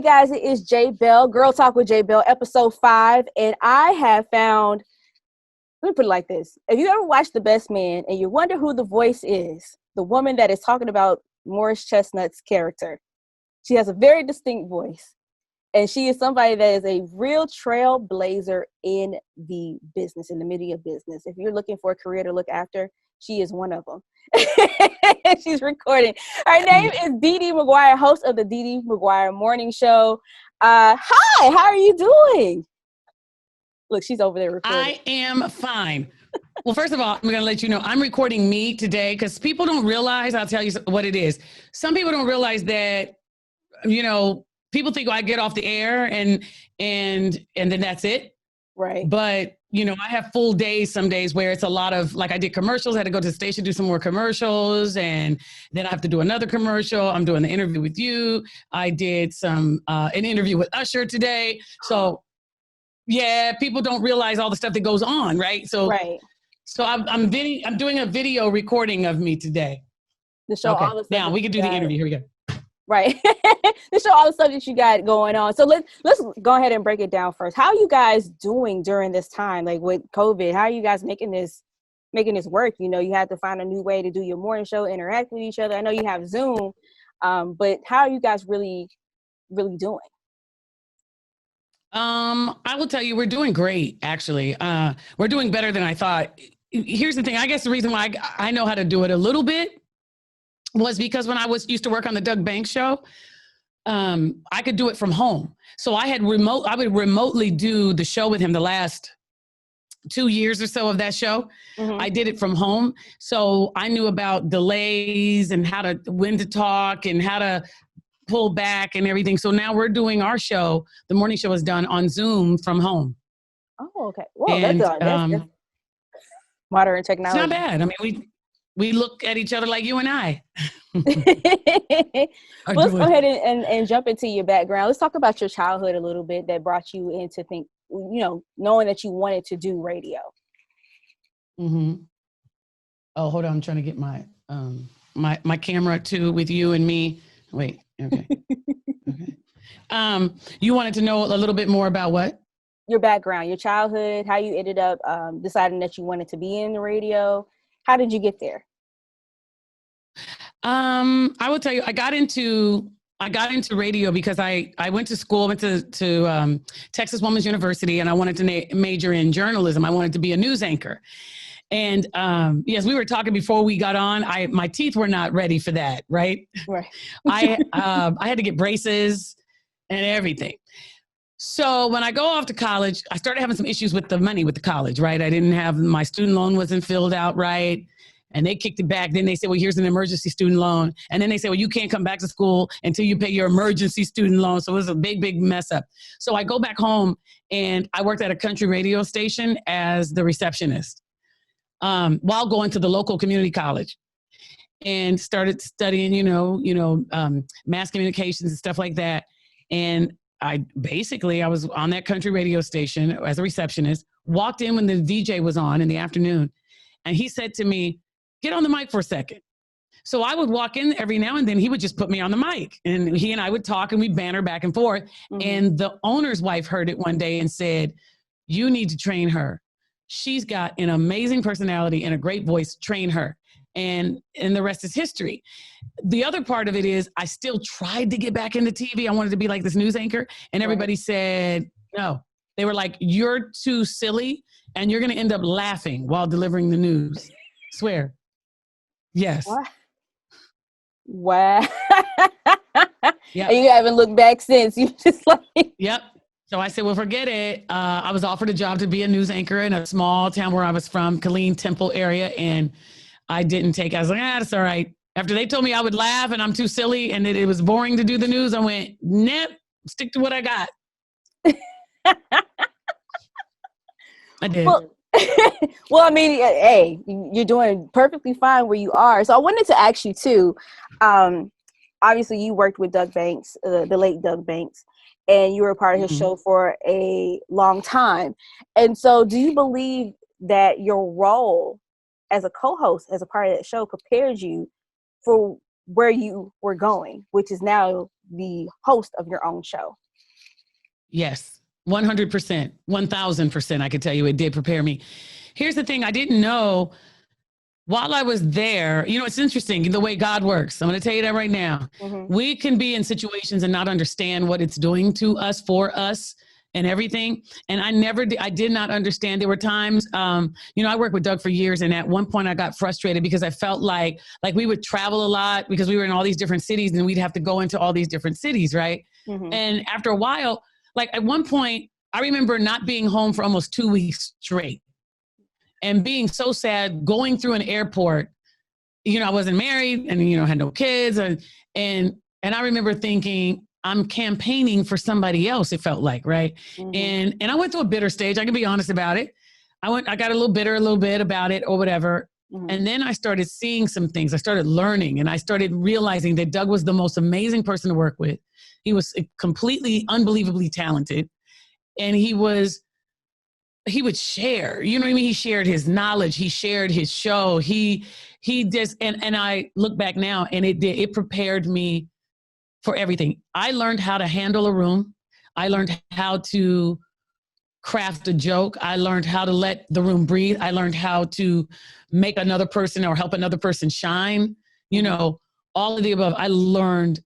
Hey guys, it is J.Belle, Girl Talk with J.Belle, episode 5, and I have found, let me put it like this. If you ever watched The Best Man and you wonder who the voice is, the woman that is talking about Morris Chestnut's character, she has a very distinct voice, and she is somebody that is a real trailblazer in the business, in the media business. If you're looking for a career to look after, she is one of them. She's recording. Her name is DeDe McGuire, host of the DeDe McGuire Morning Show. Hi, how are you doing? Look, she's over there recording. I am fine. Well, first of all, I'm going to let you know I'm recording me today because people don't realize, I'll tell you what it is. Some people don't realize that, you know, people think I get off the air and then that's it. Right. But, you know, I have full days, some days where it's a lot of, like I did commercials, I had to go to the station, do some more commercials, and then I have to do another commercial. I'm doing the interview with you. I did an interview with Usher today. So yeah, people don't realize all the stuff that goes on, right? So, right. So I'm doing a video recording of me today. To show all the stuff. Now we can do the interview. Here we go. Right. To show all the stuff that you got going on. So let's go ahead and break it down first. How are you guys doing during this time, like with COVID? How are you guys making this work? You know, you had to find a new way to do your morning show, interact with each other. I know you have Zoom, but how are you guys really doing? I will tell you, we're doing great, actually. We're doing better than I thought. Here's the thing. I guess the reason why I know how to do it a little bit was because when I used to work on the Doug Banks show, I could do it from home. So I would remotely do the show with him the last 2 years or so of that show. Mm-hmm. I did it from home. So I knew about delays and when to talk and how to pull back and everything. So now we're doing our show. The morning show is done on Zoom from home. Oh, okay. Well, that's modern technology. It's not bad. I mean, we look at each other like you and I. Let's go ahead and jump into your background. Let's talk about your childhood a little bit that brought you into knowing that you wanted to do radio. Mm-hmm. Oh, hold on. I'm trying to get my my camera too with you and me. Wait. Okay. Okay. You wanted to know a little bit more about what? Your background, your childhood, how you ended up deciding that you wanted to be in the radio. How did you get there? I will tell you, I got into radio because I went to school, went to Texas Women's University, and I wanted to major in journalism. I wanted to be a news anchor. And yes, we were talking before we got on. My teeth were not ready for that, right? Right. I had to get braces and everything. So when I go off to college, I started having some issues with the money with the college, right? I didn't have, my student loan wasn't filled out right. And they kicked it back. Then they said, well, here's an emergency student loan. And then they said, well, you can't come back to school until you pay your emergency student loan. So it was a big, big mess up. So I go back home and I worked at a country radio station as the receptionist while going to the local community college and started studying, mass communications and stuff like that. And I was on that country radio station as a receptionist, walked in when the DJ was on in the afternoon. And he said to me, get on the mic for a second. So I would walk in every now and then. He would just put me on the mic and he and I would talk and we'd banter back and forth. Mm-hmm. And the owner's wife heard it one day and said, you need to train her. She's got an amazing personality and a great voice. Train her. And the rest is history. The other part of it is I still tried to get back into TV. I wanted to be like this news anchor. And everybody said, no. They were like, you're too silly and you're going to end up laughing while delivering the news. Swear. Yes. Wow. Yep. And you haven't looked back since. You just like. Yep. So I said, well, forget it. I was offered a job to be a news anchor in a small town where I was from, Killeen Temple area. And I didn't take it. I was like, that's all right. After they told me I would laugh and I'm too silly and that it was boring to do the news, I went, nope, stick to what I got. I did. Well, I mean, hey, you're doing perfectly fine where you are. So I wanted to ask you too. Obviously, you worked with Doug Banks, the late Doug Banks, and you were a part of his show for a long time. And so, do you believe that your role as a co-host, as a part of that show, prepared you for where you were going, which is now the host of your own show. Yes, 100%, 1000%. I could tell you it did prepare me. Here's the thing I didn't know while I was there. You know, it's interesting the way God works. I'm going to tell you that right now. Mm-hmm. We can be in situations and not understand what it's doing to us, for us, and everything. And I did not understand. There were times, you know, I worked with Doug for years. And at one point I got frustrated because I felt like we would travel a lot because we were in all these different cities and we'd have to go into all these different cities. Right. Mm-hmm. And after a while, like at one point, I remember not being home for almost 2 weeks straight and being so sad going through an airport. You know, I wasn't married and, you know, had no kids. And I remember thinking, I'm campaigning for somebody else, it felt like, right? Mm-hmm. And I went through a bitter stage. I can be honest about it. I got a little bitter a little bit about it or whatever. Mm-hmm. And then I started seeing some things. I started learning and I started realizing that Doug was the most amazing person to work with. He was completely, unbelievably talented. And he would share, you know what I mean? He shared his knowledge. He shared his show. He just, and I look back now and it prepared me for everything. I learned how to handle a room. I learned how to craft a joke. I learned how to let the room breathe. I learned how to make another person or help another person shine. You know, all of the above. I learned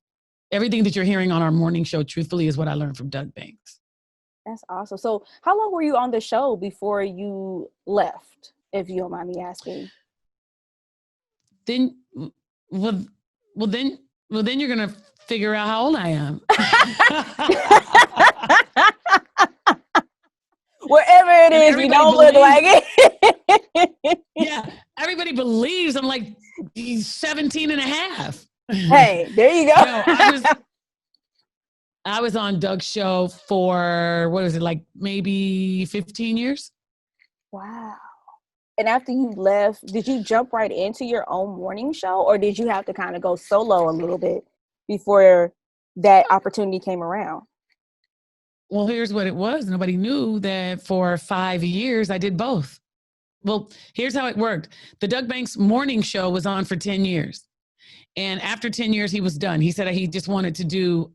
everything that you're hearing on our morning show, truthfully, is what I learned from Doug Banks. That's awesome. So how long were you on the show before you left, if you don't mind me asking? Then, well, then you're going to figure out how old I am. Wherever it is, you don't look like it. Yeah. Everybody believes I'm like 17 and a half. Hey, there you go. No, I was on Doug's show for, what is it, like maybe 15 years? Wow. And after you left, did you jump right into your own morning show, or did you have to kind of go solo a little bit before that opportunity came around? Well, here's what it was. Nobody knew that for 5 years I did both. Well, here's how it worked. The Doug Banks morning show was on for 10 years. And after 10 years, he was done. He said he just wanted to do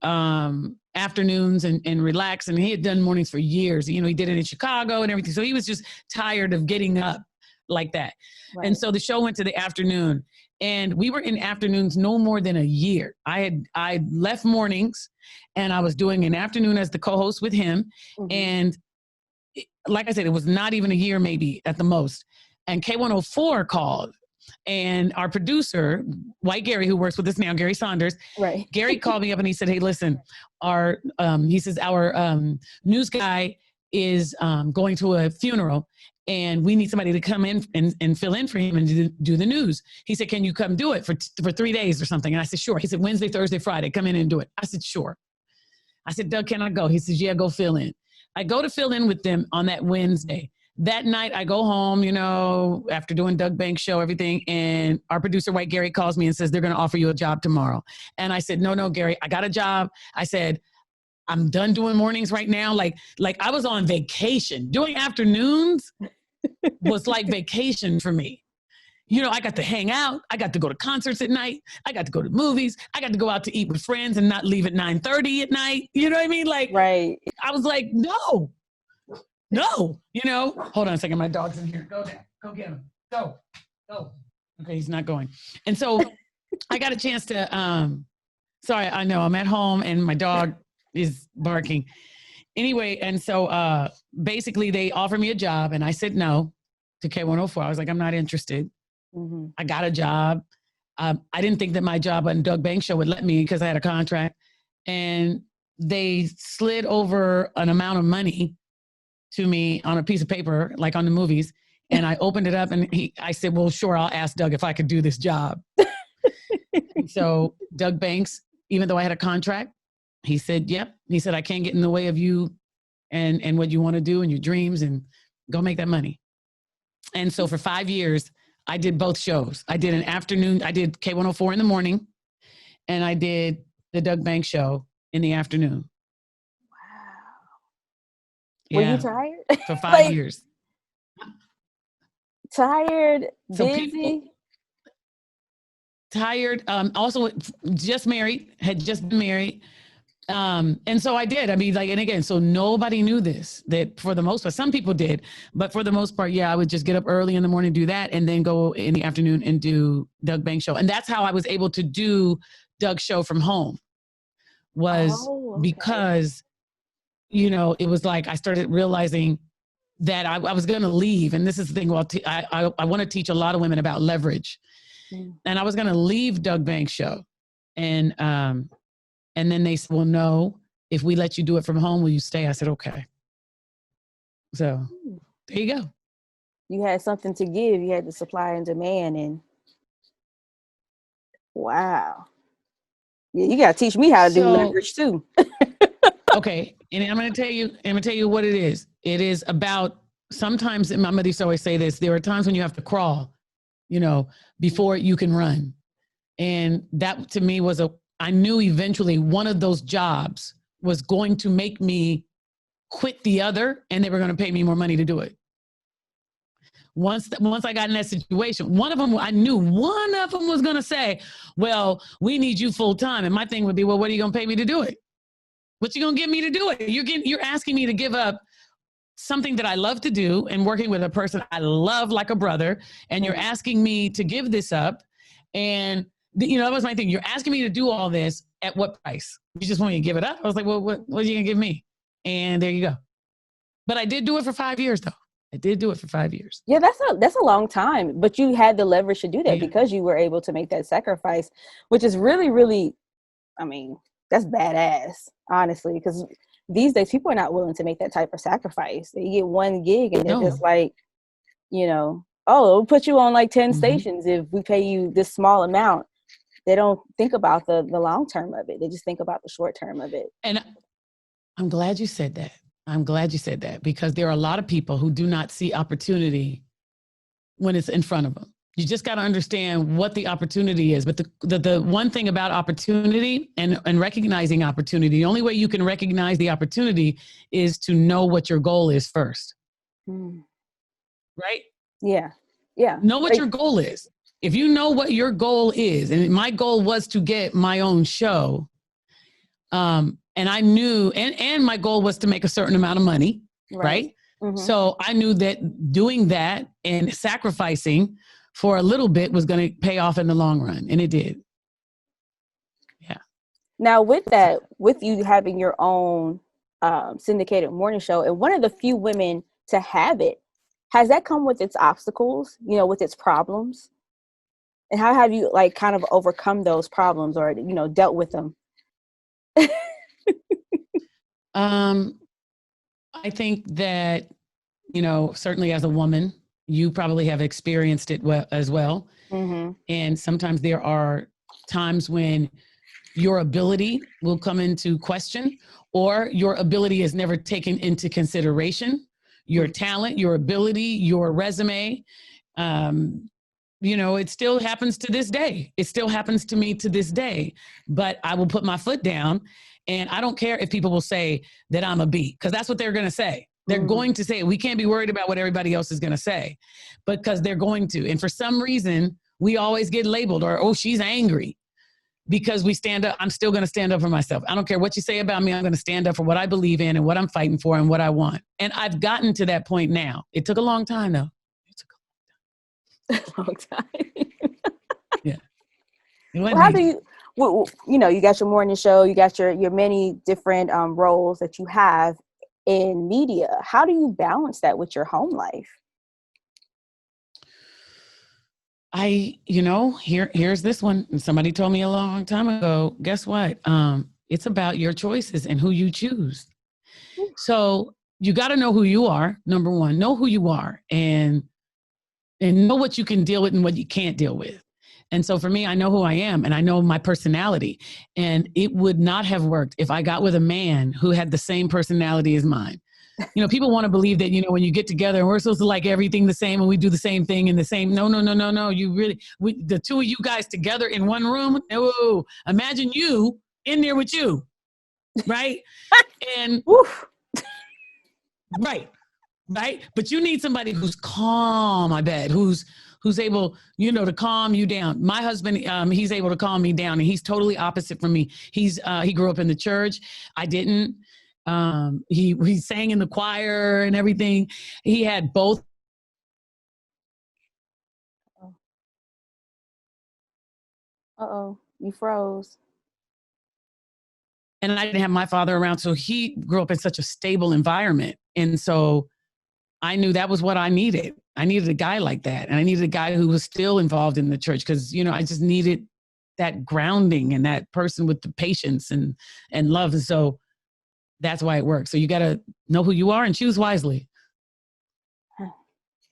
afternoons and relax. And he had done mornings for years. You know, he did it in Chicago and everything. So he was just tired of getting up like that. Right. And so the show went to the afternoon. And we were in afternoons no more than a year. I left mornings and I was doing an afternoon as the co-host with him. Mm-hmm. And like I said, it was not even a year, maybe at the most. And K104 called. And our producer, White Gary, who works with us now, Gary Saunders, right? Gary called me up and he said, "Hey, listen, our news guy is going to a funeral, and we need somebody to come in and fill in for him and do the news." He said, "Can you come do it for 3 days or something?" And I said, "Sure." He said, "Wednesday, Thursday, Friday, come in and do it." I said, "Sure." I said, "Doug, can I go?" He says, "Yeah, go fill in." I go to fill in with them on that Wednesday. That night, I go home, you know, after doing Doug Banks' show, everything, and our producer, White Gary, calls me and says, "They're going to offer you a job tomorrow." And I said, no, Gary, I got a job. I said, "I'm done doing mornings right now." Like I was on vacation. Doing afternoons was like vacation for me. You know, I got to hang out. I got to go to concerts at night. I got to go to movies. I got to go out to eat with friends and not leave at 9:30 at night. You know what I mean? Like, right. I was like, no, you know, hold on a second. My dog's in here. Go down. Go get him. Go. Okay, he's not going. And so I got a chance to, sorry, I know I'm at home and my dog is barking. Anyway, and so basically they offered me a job and I said no to K104. I was like, I'm not interested. Mm-hmm. I got a job. I didn't think that my job on Doug Banks' show would let me because I had a contract. And they slid over an amount of money to me on a piece of paper, like on the movies. And I opened it up and I said, "Well, sure, I'll ask Doug if I could do this job." So Doug Banks, even though I had a contract, he said, "Yep." He said, "I can't get in the way of you and what you want to do and your dreams, and go make that money." And so for 5 years, I did both shows. I did an afternoon. I did K104 in the morning, and I did the Doug Banks show in the afternoon. Were you tired? For 5 years. Tired, busy? tired. Also just married, had just been married. And so I did. I mean, like, and again, so nobody knew this, that for the most part, some people did, but for the most part, yeah, I would just get up early in the morning, do that, and then go in the afternoon and do Doug Banks show. And that's how I was able to do Doug's show from home, was because, you know, it was like, I started realizing that I was going to leave. And this is the thing. Well, I want to teach a lot of women about leverage, and I was going to leave Doug Banks show. And then they said, well, no, if we let you do it from home, will you stay? I said, okay. So there you go. You had something to give. You had the supply and demand. And wow. Yeah, you got to teach me how to do leverage too. Okay. And I'm going to tell you what it is. It is about, sometimes, and my mother used to always say this, there are times when you have to crawl, you know, before you can run. And that to me was I knew eventually one of those jobs was going to make me quit the other, and they were going to pay me more money to do it. Once I got in that situation, one of them, I knew one of them was going to say, well, we need you full time. And my thing would be, well, what are you going to pay me to do it? What you going to get me to do it? You're asking me to give up something that I love to do and working with a person I love like a brother. And you're asking me to give this up. And you know, that was my thing. You're asking me to do all this at what price? You just want me to give it up? I was like, well, what are you going to give me? And there you go. But I did do it for 5 years, though. I did do it for 5 years. Yeah, that's a long time. But you had the leverage to do that because you were able to make that sacrifice, which is really, really, I mean, that's badass, honestly, because these days people are not willing to make that type of sacrifice. They get one gig and they're just like, you know, oh, we'll put you on like 10 stations if we pay you this small amount. They don't think about the long term of it. They just think about the short term of it. And I'm glad you said that. I'm glad you said that, because there are a lot of people who do not see opportunity when it's in front of them. You just got to understand what the opportunity is. But the one thing about opportunity and recognizing opportunity, the only way you can recognize the opportunity is to know what your goal is first. Right? Yeah. Yeah. Know what your goal is. If you know what your goal is, and my goal was to get my own show, and I knew, and my goal was to make a certain amount of money, right? So I knew that doing that and sacrificing for a little bit was going to pay off in the long run, and it did. Yeah. Now with that, with you having your own syndicated morning show, and one of the few women to have it, has that come with its obstacles, you know, with its problems? And how have you like kind of overcome those problems or, you know, dealt with them? I think that, you know, certainly as a woman, you probably have experienced it as well. And sometimes there are times when your ability will come into question, or your ability is never taken into consideration. Your talent, your ability, your resume, you know, it still happens to this day. It still happens to me to this day, but I will put my foot down, and I don't care if people will say that I'm a B, because that's what they're going to say. They're going to say, we can't be worried about what everybody else is going to say, because they're going to. And for some reason, we always get labeled, or, oh, she's angry because we stand up. I'm still going to stand up for myself. I don't care what you say about me. I'm going to stand up for what I believe in and what I'm fighting for and what I want. And I've gotten to that point now. It took a long time, though. Long time. Yeah. Well, how do you, well, you know, you got your morning show, you got your many different roles that you have in media. How do you balance that with your home life? You know, here's this one. And somebody told me a long time ago, guess what? It's about your choices and who you choose. So you got to know who you are. Number one, know who you are, and know what you can deal with and what you can't deal with. And so for me, I know who I am, and I know my personality, and it would not have worked if I got with a man who had the same personality as mine. You know, people want to believe that, you know, when you get together and we're supposed to like everything the same and we do the same thing and the same. No. You really, the two of you guys together in one room. No, imagine you in there with you. Right. And right. But you need somebody who's calm, I bet, who's who's able, you know, to calm you down. My husband, he's able to calm me down, and he's totally opposite from me. He grew up in the church. I didn't. He sang in the choir and everything. He had both. Uh-oh, you froze. And I didn't have my father around. So he grew up in such a stable environment. And so I knew that was what I needed. I needed a guy like that. And I needed a guy who was still involved in the church, because, you know, I just needed that grounding and that person with the patience and love. And so that's why it works. So you got to know who you are and choose wisely.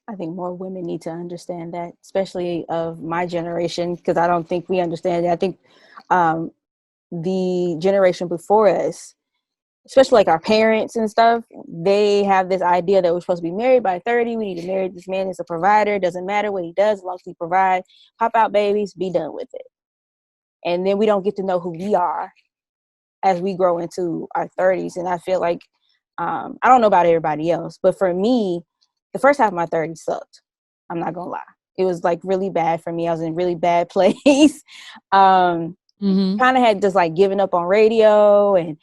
I think more women need to understand that, especially of my generation, because I don't think we understand it. I think the generation before us, especially like our parents and stuff, they have this idea that we're supposed to be married by 30. We need to marry this man as a provider. Doesn't matter what he does, as long as he provide, pop out babies, be done with it. And then we don't get to know who we are as we grow into our 30s. And I feel like, I don't know about everybody else, but for me, the first half of my 30s sucked. I'm not gonna lie. It was like really bad for me. I was in a really bad place. Kind of had just like given up on radio and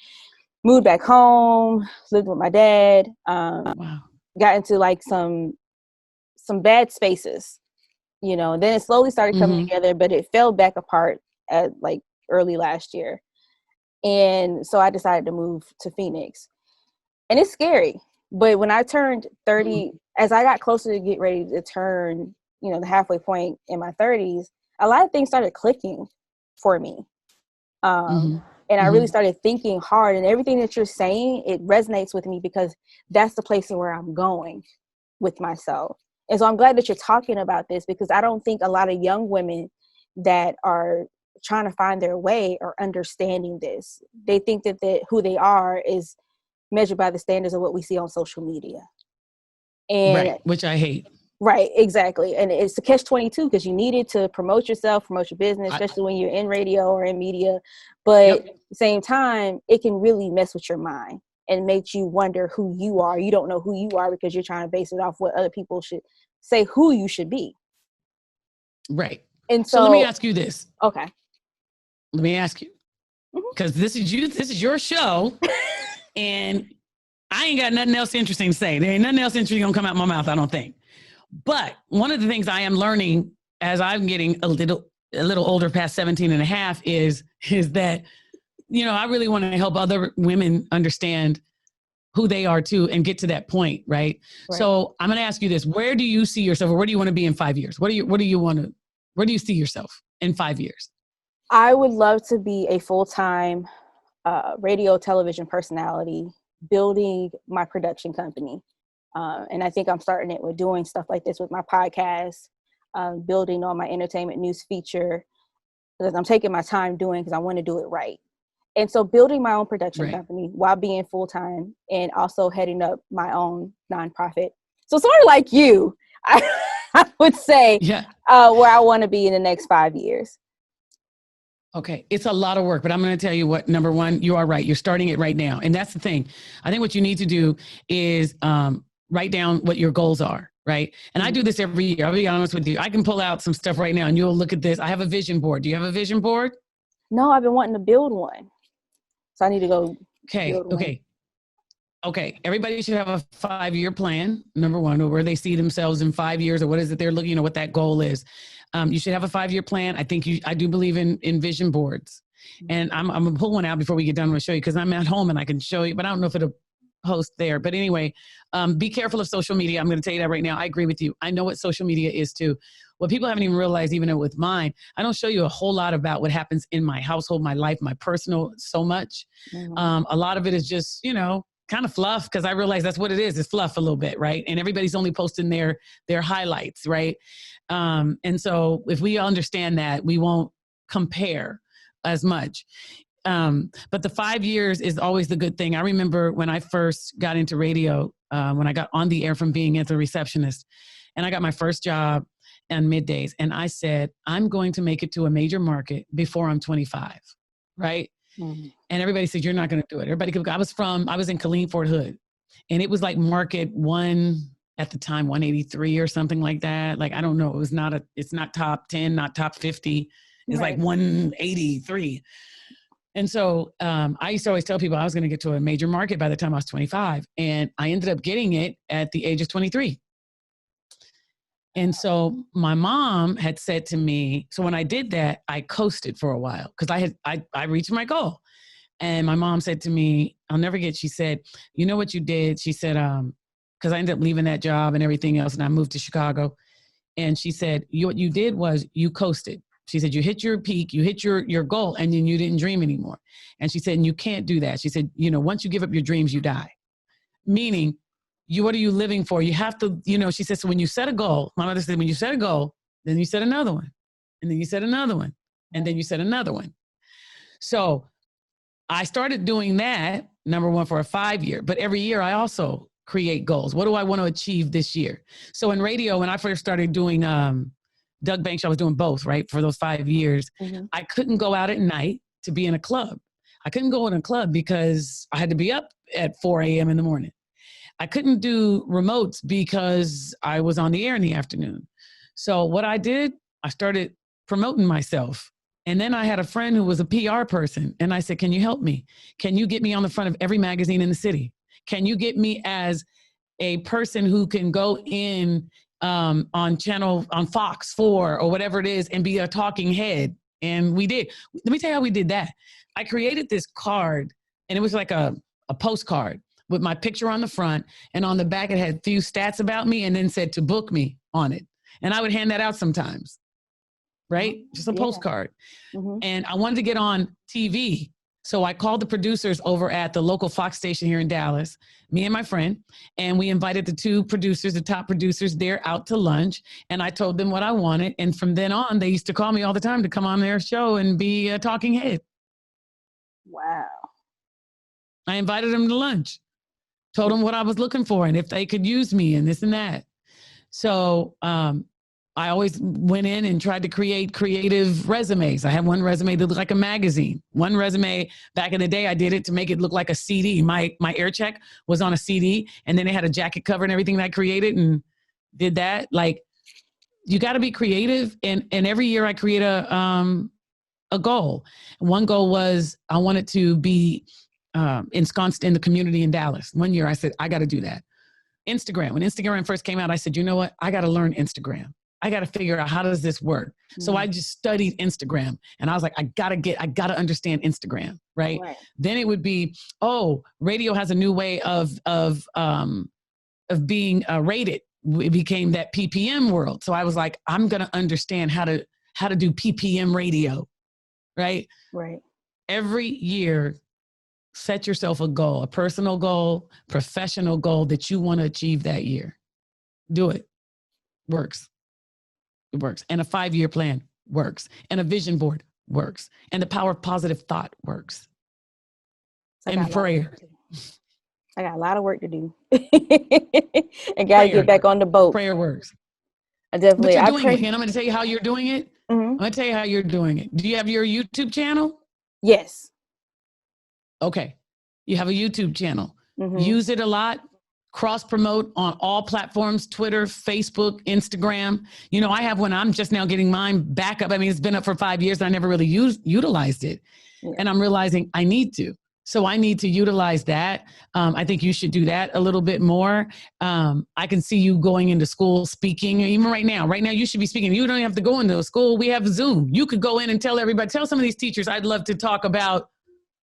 moved back home, lived with my dad. Wow. Got into like some bad spaces, you know. Then it slowly started coming together, but it fell back apart at like early last year. And so I decided to move to Phoenix. And it's scary. But when I turned 30, as I got closer to get ready to turn, you know, the halfway point in my 30s, a lot of things started clicking for me. And I really started thinking hard, and everything that you're saying, it resonates with me, because that's the place where I'm going with myself. And so I'm glad that you're talking about this, because I don't think a lot of young women that are trying to find their way are understanding this. They think that who they are is measured by the standards of what we see on social media. And right, which I hate. Right, exactly. And it's a catch-22, because you needed to promote yourself, promote your business, especially when you're in radio or in media. But at the same time, it can really mess with your mind and make you wonder who you are. You don't know who you are because you're trying to base it off what other people should say who you should be. Right. And so let me ask you this. Okay. Let me ask you, because this is your show, and I ain't got nothing else interesting to say. There ain't nothing else interesting gonna come out my mouth, I don't think. But one of the things I am learning as I'm getting a little older, past 17 and a half, is that, you know, I really want to help other women understand who they are too, and get to that point. Right. So I'm going to ask you this: where do you see yourself, or where do you want to be in 5 years? Where do you see yourself in 5 years? I would love to be a full-time radio, television personality, building my production company. And I think I'm starting it with doing stuff like this with my podcast, building on my entertainment news feature, because I'm taking my time doing, because I want to do it right. And so building my own production company while being full-time, and also heading up my own nonprofit. So sort of like you, I would say where I want to be in the next 5 years. Okay. It's a lot of work, but I'm going to tell you what, number one, you are right. You're starting it right now. And that's the thing. I think what you need to do is write down what your goals are. Right. And I do this every year. I'll be honest with you. I can pull out some stuff right now and you'll look at this. I have a vision board. Do you have a vision board? No, I've been wanting to build one. So I need to go. Okay. Everybody should have a 5-year plan. Number one, or where they see themselves in 5 years, or what is it they're looking, you know, what that goal is. You should have a 5-year plan. I do believe in vision boards, and I'm going to pull one out before we get done. I'm going to show you, because I'm at home and I can show you, but I don't know if it'll post there. But anyway, be careful of social media. I'm going to tell you that right now. I agree with you. I know what social media is too. What people haven't even realized, even with mine, I don't show you a whole lot about what happens in my household, my life, my personal, so much. A lot of it is just, you know, kind of fluff, because I realize that's what it is. It's fluff a little bit, right? And everybody's only posting their highlights, right? And so if we understand that, we won't compare as much. But the 5 years is always the good thing. I remember when I first got into radio, when I got on the air from being as a receptionist, and I got my first job on middays, and I said, I'm going to make it to a major market before I'm 25, right? And everybody said, you're not going to do it. I was in Killeen, Fort Hood, and it was like market 1, at the time 183 or something like that. Like, I don't know. It's not top 10, not top 50. It's Right. like 183. And so I used to always tell people I was going to get to a major market by the time I was 25. And I ended up getting it at the age of 23. And so my mom had said to me, so when I did that, I coasted for a while because I reached my goal. And my mom said to me, I'll never forget, she said, you know what you did? She said, because I ended up leaving that job and everything else, and I moved to Chicago. And she said, what you did was you coasted. She said, you hit your peak, you hit your goal, and then you didn't dream anymore. And she said, and you can't do that. She said, once you give up your dreams, you die. Meaning, what are you living for? You have to, she said, so when you set a goal, my mother said, when you set a goal, then you set another one. And then you set another one. And then you set another one. So I started doing that, number one, for a 5-year. But every year I also create goals. What do I want to achieve this year? So in radio, when I first started doing Doug Banks, I was doing both, right? For those 5 years, I couldn't go out at night to be in a club. I couldn't go in a club because I had to be up at 4 a.m. in the morning. I couldn't do remotes because I was on the air in the afternoon. So what I did, I started promoting myself. And then I had a friend who was a PR person. And I said, can you help me? Can you get me on the front of every magazine in the city? Can you get me as a person who can go in on Fox 4 or whatever it is and be a talking head? And we did. Let me tell you how we did that. I created this card, and it was like a postcard with my picture on the front, and on the back it had a few stats about me and then said to book me on it. And I would hand that out sometimes, right? Just a postcard. And I wanted to get on TV. So I called the producers over at the local Fox station here in Dallas, me and my friend, and we invited the two producers, the top producers there, out to lunch. And I told them what I wanted. And from then on, they used to call me all the time to come on their show and be a talking head. Wow. I invited them to lunch, told them what I was looking for and if they could use me and this and that. So I always went in and tried to create creative resumes. I had one resume that looked like a magazine. One resume back in the day, I did it to make it look like a CD. My air check was on a CD, and then it had a jacket cover and everything that I created and did that. Like, you got to be creative. And every year I create a goal. One goal was I wanted to be ensconced in the community in Dallas. One year I said, I got to do that. Instagram. When Instagram first came out, I said, you know what? I got to learn Instagram. I got to figure out how does this work? So I just studied Instagram, and I was like, I got to understand Instagram. Right. Then it would be, radio has a new way of being rated. It became that PPM world. So I was like, I'm going to understand how to do PPM radio. Right. Every year, set yourself a goal, a personal goal, professional goal that you want to achieve that year. Do it. Works. It works. And a 5-year plan works. And a vision board works. And the power of positive thought works. And prayer. I got a lot of work to do. And got to get back on the boat. Prayer works. I definitely. But you're doing it. And I'm going to tell you how you're doing it. I'm going to tell you how you're doing it. Do you have your YouTube channel? Yes. Okay. You have a YouTube channel. Use it a lot. Cross promote on all platforms, Twitter, Facebook, Instagram. I have one. I'm just now getting mine back up. I mean, it's been up for 5 years and I never really utilized it. And I'm realizing I need to. So I need to utilize that. I think you should do that a little bit more. I can see you going into school speaking, even right now. Right now, you should be speaking. You don't have to go into a school. We have Zoom. You could go in and tell some of these teachers I'd love to talk about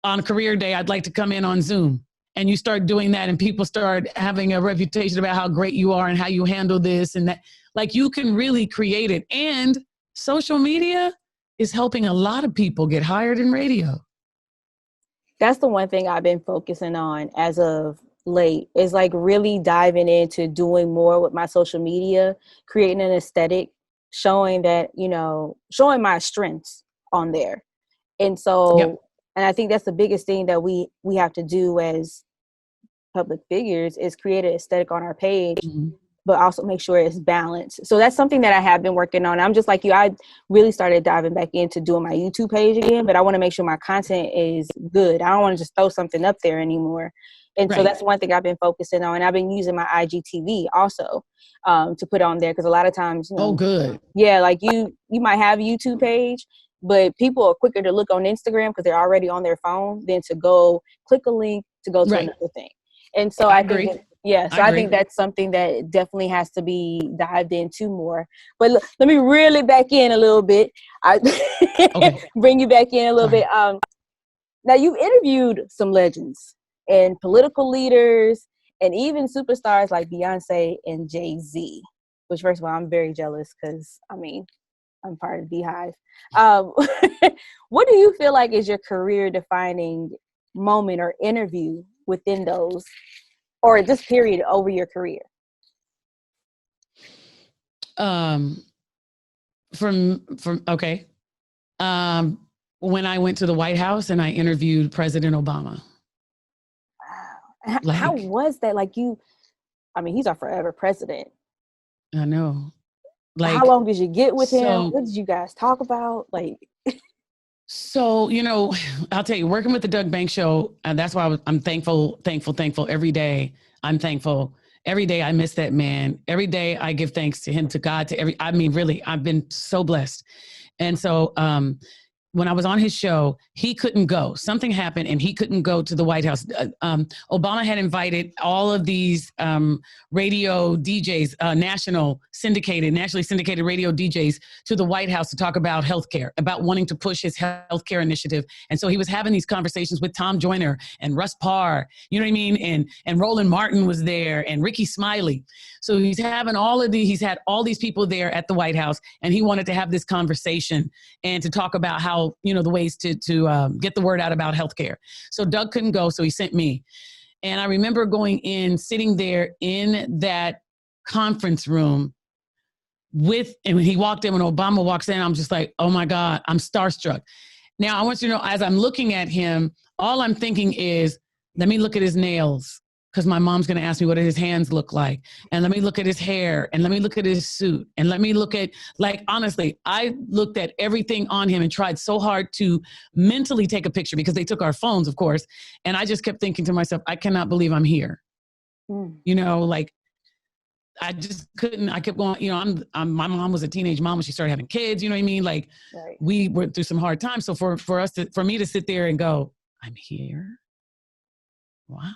on career day. I'd like to come in on Zoom. And you start doing that and people start having a reputation about how great you are and how you handle this and that. Like, you can really create it. And social media is helping a lot of people get hired in radio. That's the one thing I've been focusing on as of late, is like really diving into doing more with my social media, creating an aesthetic, showing my strengths on there. And so, and I think that's the biggest thing that we have to do as public figures is create an aesthetic on our page, but also make sure it's balanced. So that's something that I have been working on. I'm just like you. I really started diving back into doing my YouTube page again, but I want to make sure my content is good. I don't want to just throw something up there anymore. And so Right. that's one thing I've been focusing on. And I've been using my IGTV also to put on there. Because a lot of times, Oh, good. yeah, like you might have a YouTube page, but people are quicker to look on Instagram because they're already on their phone than to go click a link to go to Right. another thing. And so I I think agree. so I think that's something that definitely has to be dived into more. But look, let me reel it back in a little bit. Okay. Bring you back in a little Sorry. bit. Now you've interviewed some legends and political leaders and even superstars like Beyonce and Jay-Z, which first of all, I'm very jealous because I'm part of Beehive. Um, what do you feel like is your career defining moment or interview within those, or this period over your career? Okay. When I went to the White House and I interviewed President Obama. Wow. How was that? Like he's our forever president. I know. How long did you get with him? So, What did you guys talk about? So, I'll tell you, working with the Doug Banks Show, and that's why I'm thankful every day. I'm thankful every day. I miss that man. Every day I give thanks to him, to God, really, I've been so blessed. And so, when I was on his show, he couldn't go. Something happened and he couldn't go to the White House. Obama had invited all of these radio DJs, nationally syndicated radio DJs to the White House to talk about healthcare, about wanting to push his healthcare initiative. And so he was having these conversations with Tom Joyner and Russ Parr, you know what I mean? And Roland Martin was there and Ricky Smiley. So he's had all these people there at the White House, and he wanted to have this conversation and to talk about how, the ways to get the word out about healthcare. So Doug couldn't go, so he sent me. And I remember sitting there in that conference room and when he walked in, when Obama walks in, I'm just like, oh my God, I'm starstruck. Now I want you to know, as I'm looking at him, all I'm thinking is, let me look at his nails, because my mom's going to ask me what his hands look like. And let me look at his hair, and let me look at his suit, and let me look at, honestly, I looked at everything on him and tried so hard to mentally take a picture, because they took our phones, of course. And I just kept thinking to myself, I cannot believe I'm here. I just couldn't. I kept going, my mom was a teenage mom when she started having kids, you know what I mean? Right. We went through some hard times. So for me to sit there and go, I'm here. Wow.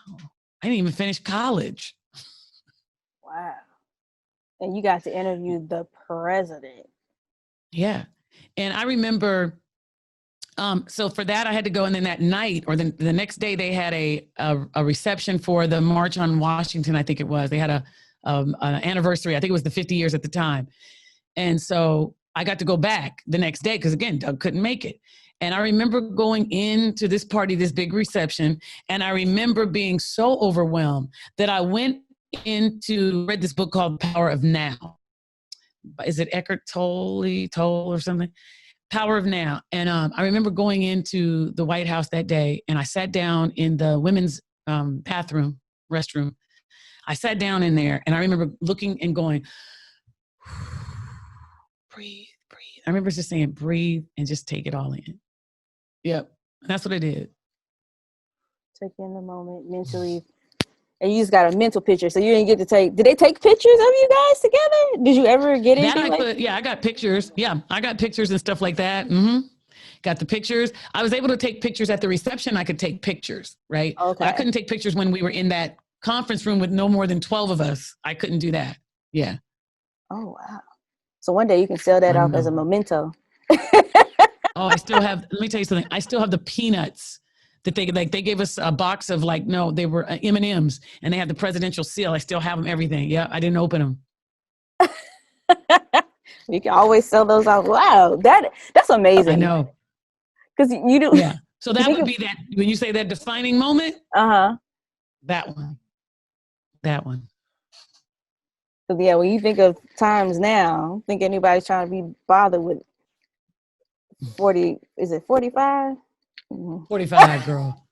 I didn't even finish college. Wow. And you got to interview the president. Yeah. And I remember, so for that, I had to go. And then that night, or the next day, they had a reception for the March on Washington, I think it was. They had an anniversary. I think it was the 50 years at the time. And so I got to go back the next day because, again, Doug couldn't make it. And I remember going into this party, this big reception, and I remember being so overwhelmed that I read this book called Power of Now. Is it Eckhart Tolle or something? Power of Now. And I remember going into the White House that day, and I sat down in the women's restroom. I sat down in there, and I remember looking and going, breathe. I remember just saying, breathe and just take it all in. Yep. That's what I did. Take in the moment mentally. And you just got a mental picture. So you didn't get to did they take pictures of you guys together? Did you ever get anything? Yeah, I got pictures. Yeah, I got pictures and stuff like that. Mm-hmm. Got the pictures. I was able to take pictures at the reception. I could take pictures, right? Okay. But I couldn't take pictures when we were in that conference room with no more than 12 of us. I couldn't do that. Yeah. Oh, wow. So one day you can sell that off as a memento. Oh, I still have, let me tell you something. I still have the peanuts that they gave us a box of they were M&Ms, and they had the presidential seal. I still have them, everything. Yeah. I didn't open them. You can always sell those off. Wow. That's amazing. I know. Because you do. Yeah. So that would be that, when you say that defining moment. Uh-huh. That one. So yeah, when you think of times now, I don't think anybody's trying to be bothered with 40, is it 45? 45, girl.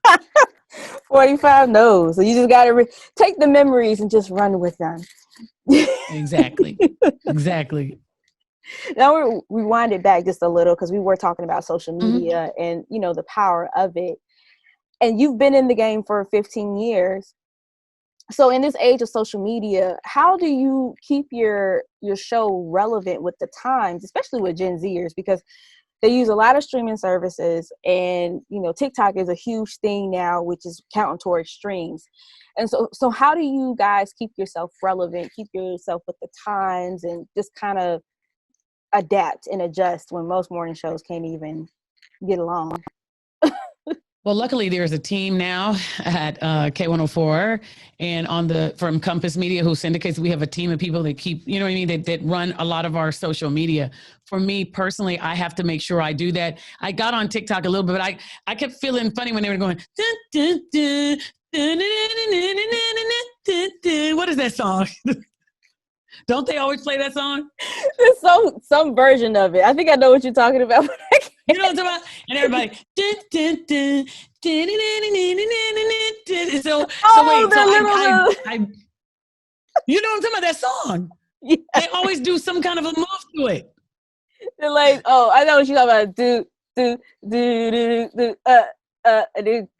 45, no. So you just got to take the memories and just run with them. Exactly. Now we rewind it back just a little, because we were talking about social media and, the power of it. And you've been in the game for 15 years. So in this age of social media, how do you keep your show relevant with the times, especially with Gen Zers? Because they use a lot of streaming services, and TikTok is a huge thing now, which is counting towards streams. And so how do you guys keep yourself relevant, keep yourself with the times, and just kind of adapt and adjust when most morning shows can't even get along? Well, luckily there's a team now at K104 and from Compass Media who syndicates. We have a team of people that keep, you know what I mean, that run a lot of our social media. For me personally, I have to make sure I do that. I got on TikTok a little bit, but I kept feeling funny when they were going, dun, dun, dun, dun, dun, dun, dun, dun, dun, dun. What is that song? Don't they always play that song? There's some version of it. I think I know what you're talking about. You know what I'm talking about? And everybody, dun, dun, dun, dun, dun, dun, dun, so wait, so I, you know what I'm talking about? That song. Yeah. They always do some kind of a move to it. They're like, oh, I know what you're talking about.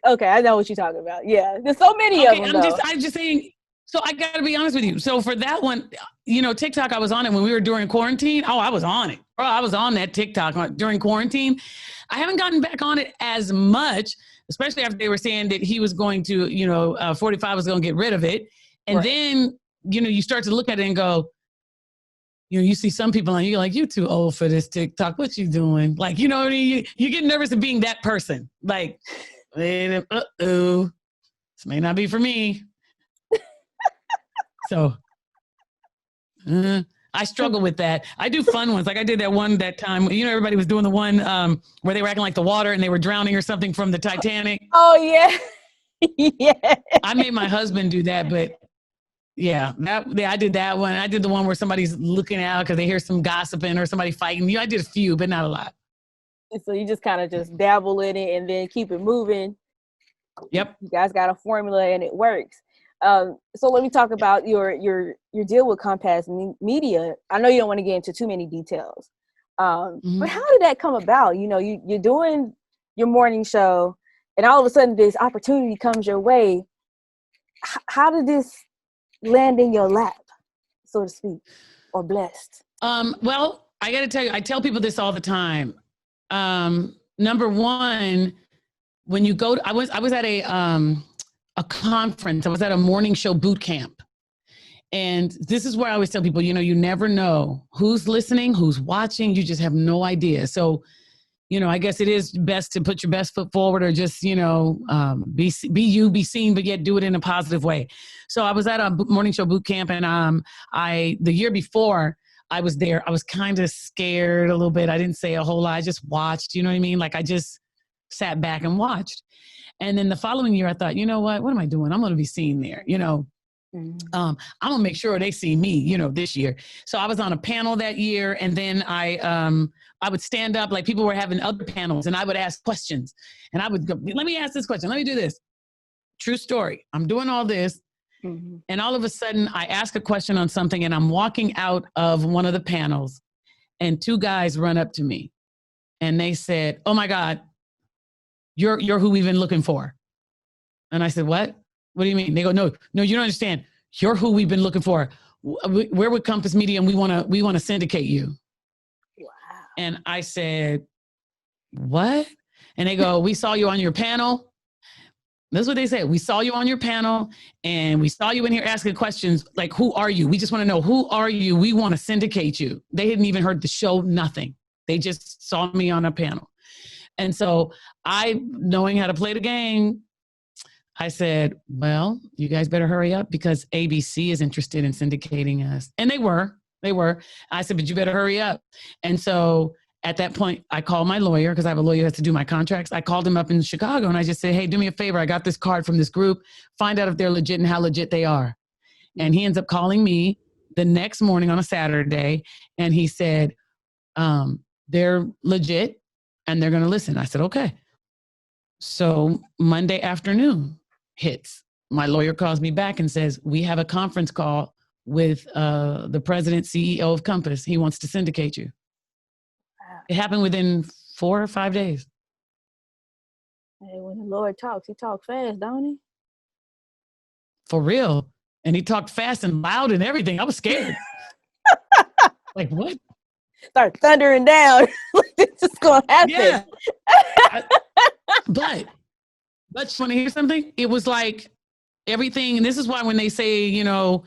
Okay, I know what you're talking about. Yeah, there's so many of them. I'm just saying. So I got to be honest with you. So for that one, TikTok, I was on it when we were during quarantine. Oh, I was on it. Bro, I was on that TikTok during quarantine. I haven't gotten back on it as much, especially after they were saying that he was going to, 45 was going to get rid of it. And right. Then, you start to look at it and go, you see some people and you're like, you too old for this TikTok. What you doing? Like, you get nervous of being that person. Like, uh-oh, this may not be for me. So I struggle with that. I do fun ones. Like I did that time, everybody was doing the one where they were acting like the water and they were drowning or something from the Titanic. Oh, yeah. Yeah. I made my husband do that, but yeah, I did that one. I did the one where somebody's looking out because they hear some gossiping or somebody fighting. I did a few, but not a lot. So you just kind of just dabble in it and then keep it moving. Yep. You guys got a formula and it works. So let me talk about your deal with Compass Media. I know you don't want to get into too many details, but how did that come about? You're doing your morning show, and all of a sudden this opportunity comes your way. How did this land in your lap, so to speak, or blessed? Well, I got to tell you, I tell people this all the time. Number one, when you go, I was at a conference. I was at a morning show boot camp. And this is where I always tell people, you never know who's listening, who's watching. You just have no idea. So, I guess it is best to put your best foot forward or just, be seen, but yet do it in a positive way. So I was at a morning show boot camp, and the year before I was there, I was kind of scared a little bit. I didn't say a whole lot. I just watched, you know what I mean? Like I just sat back and watched. And then the following year, I thought, you know what am I doing? I'm going to be seen there, I'm going to make sure they see me, this year. So I was on a panel that year. And then I would stand up, like people were having other panels, and I would ask questions, and I would go, let me ask this question. Let me do this. True story. I'm doing all this. Mm-hmm. And all of a sudden I ask a question on something, and I'm walking out of one of the panels, and two guys run up to me and they said, oh my God, you're who we've been looking for. And I said, what? What do you mean? They go, no, you don't understand. You're who we've been looking for. We're with Compass Media, and we want to syndicate you. Wow. And I said, what? And they go, we saw you on your panel. That's what they said. We saw you on your panel, and we saw you in here asking questions like, who are you? We just want to know, who are you? We want to syndicate you. They hadn't even heard the show, nothing. They just saw me on a panel. And so I, knowing how to play the game, I said, well, you guys better hurry up because ABC is interested in syndicating us. And they were. I said, but you better hurry up. And so at that point, I called my lawyer, because I have a lawyer who has to do my contracts. I called him up in Chicago, and I just said, hey, do me a favor. I got this card from this group. Find out if they're legit and how legit they are. And he ends up calling me the next morning on a Saturday, and he said, they're legit and they're going to listen. I said, okay. So Monday afternoon hits. My lawyer calls me back and says, we have a conference call with the president, CEO of Compass. He wants to syndicate you. Wow. It happened within 4 or 5 days. Hey, when the Lord talks, he talks fast, don't he? For real. And he talked fast and loud and everything. I was scared. Like, what? Start thundering down. It's just going to happen. Yeah. But you want to hear something? It was like everything. And this is why when they say, no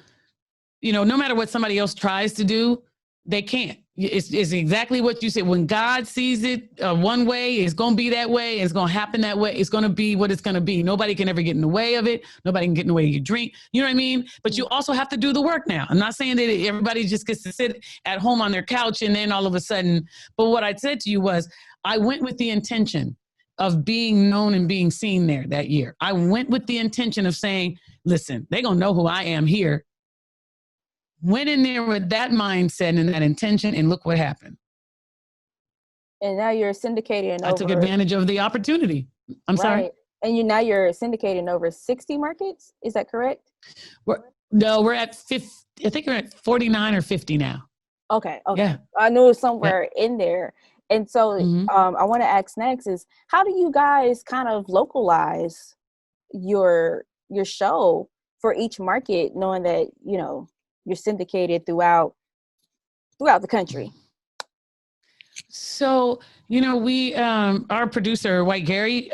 matter what somebody else tries to do, they can't. It's exactly what you said. When God sees it one way, it's going to be that way. It's going to happen that way. It's going to be what it's going to be. Nobody can ever get in the way of it. Nobody can get in the way of your dream. You know what I mean? But you also have to do the work now. I'm not saying that everybody just gets to sit at home on their couch and then all of a sudden. But what I said to you was, I went with the intention of being known and being seen there that year. I went with the intention of saying, listen, they're going to know who I am here. Went in there with that mindset and that intention, and look what happened. And now you're syndicated. I took advantage of the opportunity. I'm sorry. And now you're syndicated in over 60 markets. Is that correct? We're at 50. I think we're at 49 or 50 now. Okay. Yeah. I knew it was somewhere in there. And so I want to ask next is, how do you guys kind of localize your show for each market, knowing that, you're syndicated throughout the country? So, we, our producer, White Gary,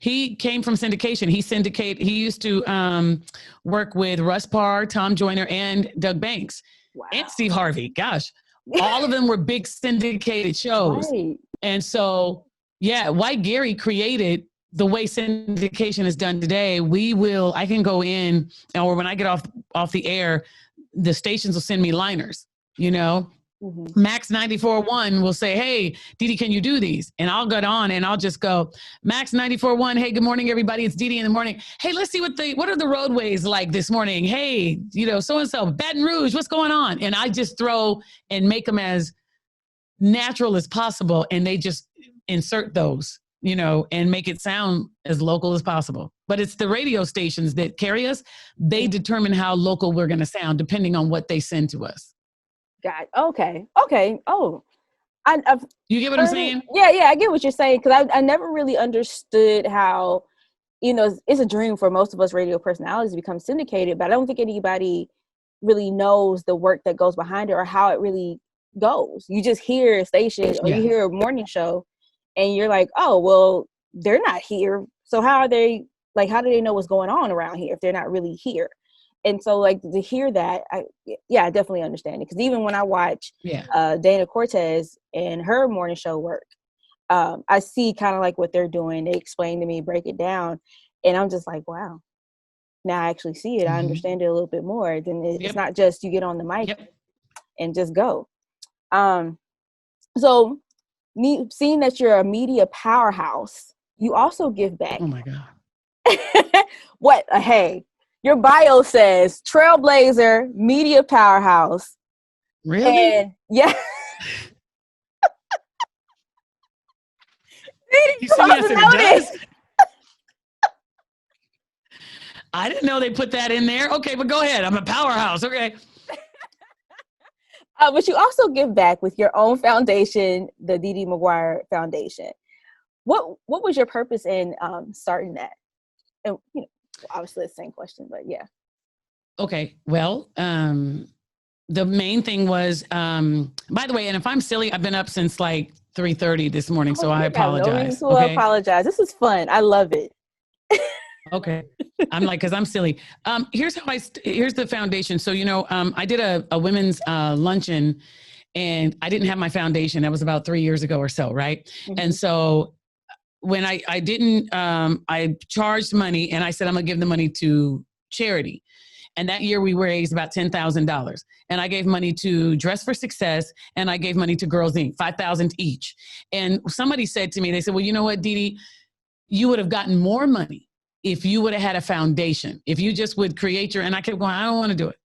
he came from syndication. He used to work with Russ Parr, Tom Joyner, and Doug Banks. Wow. And Steve Harvey. Gosh, all of them were big syndicated shows. Right. And so, White Gary created the way syndication is done today. I can go in, or when I get off the air, the stations will send me liners, Max 94.1 will say, hey, DeDe, can you do these? And I'll get on and I'll just go, Max 94.1, hey, good morning, everybody. It's DeDe in the morning. Hey, let's see what are the roadways like this morning? Hey, so-and-so, Baton Rouge, what's going on? And I just throw and make them as natural as possible. And they just insert those, and make it sound as local as possible. But it's the radio stations that carry us. They determine how local we're going to sound depending on what they send to us. Got okay. Oh, you get what I'm saying? Yeah, I get what you're saying, because I never really understood how, it's a dream for most of us radio personalities to become syndicated, but I don't think anybody really knows the work that goes behind it or how it really goes. You just hear a station or you hear a morning show, and you're like, oh, well, they're not here. So how do they know what's going on around here if they're not really here? And so, to hear that, I definitely understand it. Because even when I watch Dana Cortez and her morning show work, I see kind of like what they're doing. They explain to me, break it down, and I'm just like, wow. Now I actually see it. I understand it a little bit more. Then it's not just you get on the mic and just go. So, seeing that you're a media powerhouse, you also give back. Oh my God. What? Hey, your bio says trailblazer, media powerhouse. Really? And yeah. You see, yes, it does. I didn't know they put that in there. Okay, but go ahead. I'm a powerhouse. Okay. But you also give back with your own foundation, the DeDe McGuire Foundation. What was your purpose in starting that? And obviously the same question, but yeah. Okay. Well, the main thing was, by the way, and if I'm silly, I've been up since like 3:30 this morning, so I apologize. No reason to apologize. This is fun. I love it. Okay. I'm like, cause I'm silly. Here's the foundation. So, I did a women's luncheon, and I didn't have my foundation. That was about 3 years ago or so. Right. Mm-hmm. And so when I didn't, I charged money, and I said, I'm gonna give the money to charity. And that year we raised about $10,000, and I gave money to Dress for Success, and I gave money to Girls Inc., $5,000 each. And somebody said to me, they said, well, you know what, DeDe, you would have gotten more money if you would have had a foundation, if you just would create and I kept going, I don't want to do it,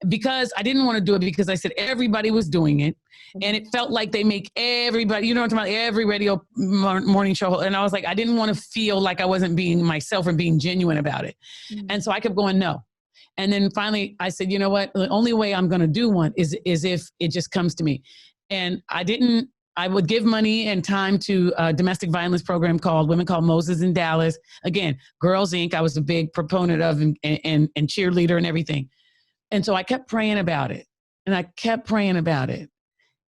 because I didn't want to do it because I said everybody was doing it, and it felt like they make everybody, what I'm talking about, every radio morning show. And I was like, I didn't want to feel like I wasn't being myself or being genuine about it. Mm-hmm. And so I kept going, no. And then finally I said, you know what, the only way I'm going to do one is if it just comes to me. And I I would give money and time to a domestic violence program called Women Called Moses in Dallas. Again, Girls Inc. I was a big proponent of and cheerleader and everything. And so I kept praying about it. And I kept praying about it.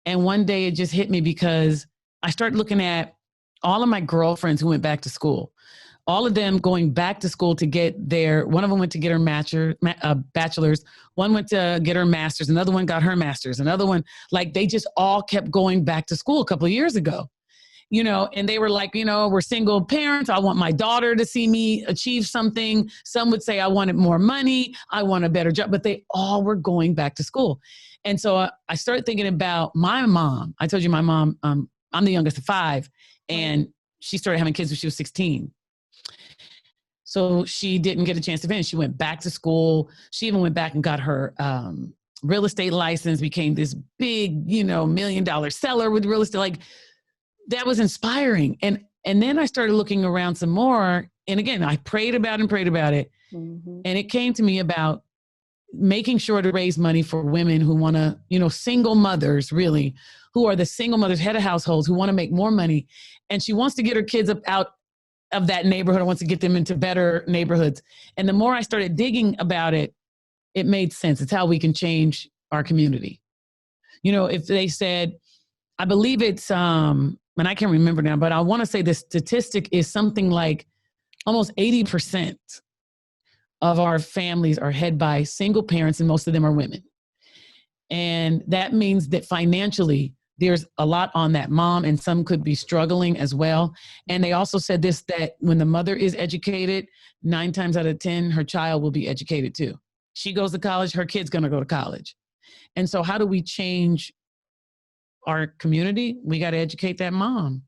And one day it just hit me because I started looking at all of my girlfriends who went back to school. All of them going back to school to get one of them went to get her bachelor's, one went to get her master's, another one got her master's, another one, like they just all kept going back to school a couple of years ago, and they were like, we're single parents. I want my daughter to see me achieve something. Some would say I wanted more money. I want a better job, but they all were going back to school. And so I started thinking about my mom. I told you my mom, I'm the youngest of 5, and she started having kids when she was 16. So she didn't get a chance to finish. She went back to school. She even went back and got her real estate license, became this big, $1 million seller with real estate. Like that was inspiring. And then I started looking around some more. And again, I prayed about it. Mm-hmm. And it came to me about making sure to raise money for women who want to, single mothers really, who are the single mothers, head of households, who want to make more money. And she wants to get her kids out of that neighborhood. I want to get them into better neighborhoods. And the more I started digging about it, it made sense. It's how we can change our community. If they said, I believe it's, and I can't remember now, but I want to say the statistic is something like almost 80% of our families are head by single parents, and most of them are women. And that means that financially, there's a lot on that mom, and some could be struggling as well. And they also said this, that when the mother is educated, 9 times out of 10, her child will be educated too. She goes to college, her kid's going to go to college. And so how do we change our community? We got to educate that mom.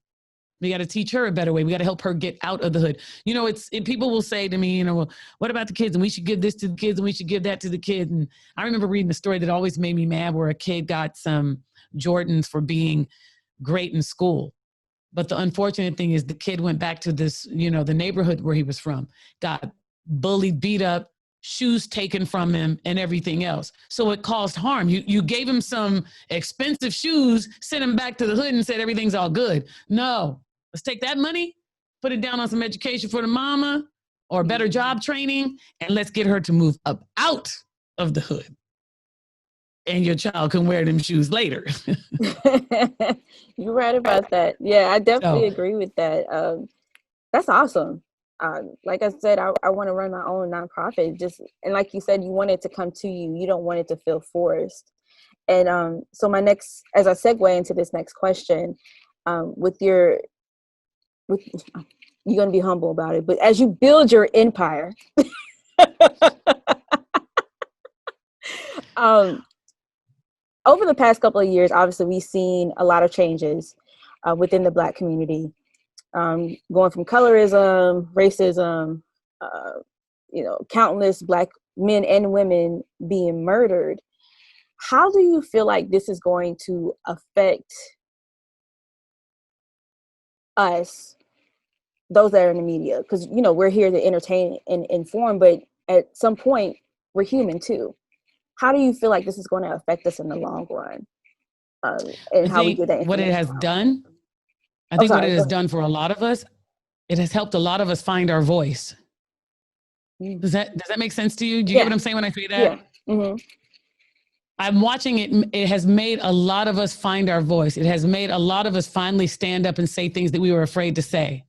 We got to teach her a better way. We got to help her get out of the hood. People will say to me, well, what about the kids? And we should give this to the kids, and we should give that to the kids. And I remember reading a story that always made me mad, where a kid got some Jordans for being great in school. But the unfortunate thing is the kid went back to this, the neighborhood where he was from, got bullied, beat up, shoes taken from him, and everything else. So it caused harm. You gave him some expensive shoes, sent him back to the hood and said everything's all good. No, let's take that money, put it down on some education for the mama or better job training, and let's get her to move up out of the hood. And your child can wear them shoes later. You're right about that. Yeah, I definitely agree with that. That's awesome. Like I said, I want to run my own nonprofit. And like you said, you want it to come to you. You don't want it to feel forced. And so as I segue into this next question, you're going to be humble about it, but as you build your empire, over the past couple of years, obviously, we've seen a lot of changes within the Black community, going from colorism, racism, countless Black men and women being murdered. How do you feel like this is going to affect us, those that are in the media? Because, we're here to entertain and inform, but at some point, we're human too. How do you feel like this is going to affect us in the long run? And how we get that information? What it has done, I think what it has done for a lot of us, it has helped a lot of us find our voice. Does that make sense to you? Do you get what I'm saying when I say that? Yeah. Mm-hmm. I'm watching it. It has made a lot of us find our voice. It has made a lot of us finally stand up and say things that we were afraid to say,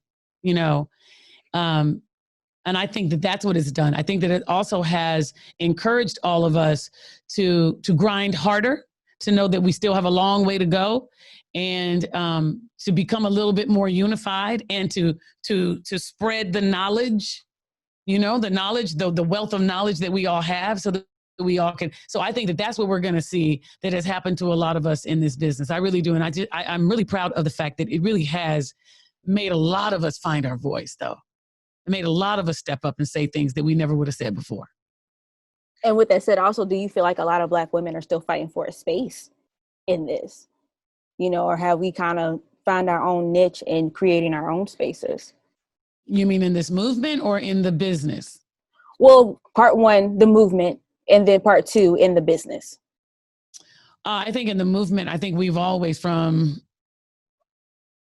and I think that that's what it's done. I think that it also has encouraged all of us to grind harder, to know that we still have a long way to go, and to become a little bit more unified, and to spread the knowledge, the wealth of knowledge that we all have, so that we all can. So I think that that's what we're going to see that has happened to a lot of us in this business. I really do. And I'm really proud of the fact that it really has made a lot of us find our voice, though. It made a lot of us step up and say things that we never would have said before. And with that said, also, do you feel like a lot of Black women are still fighting for a space in this? Or have we kind of found our own niche in creating our own spaces? You mean in this movement or in the business? Well, part 1, the movement, and then part 2, in the business. I think in the movement, I think we've always, from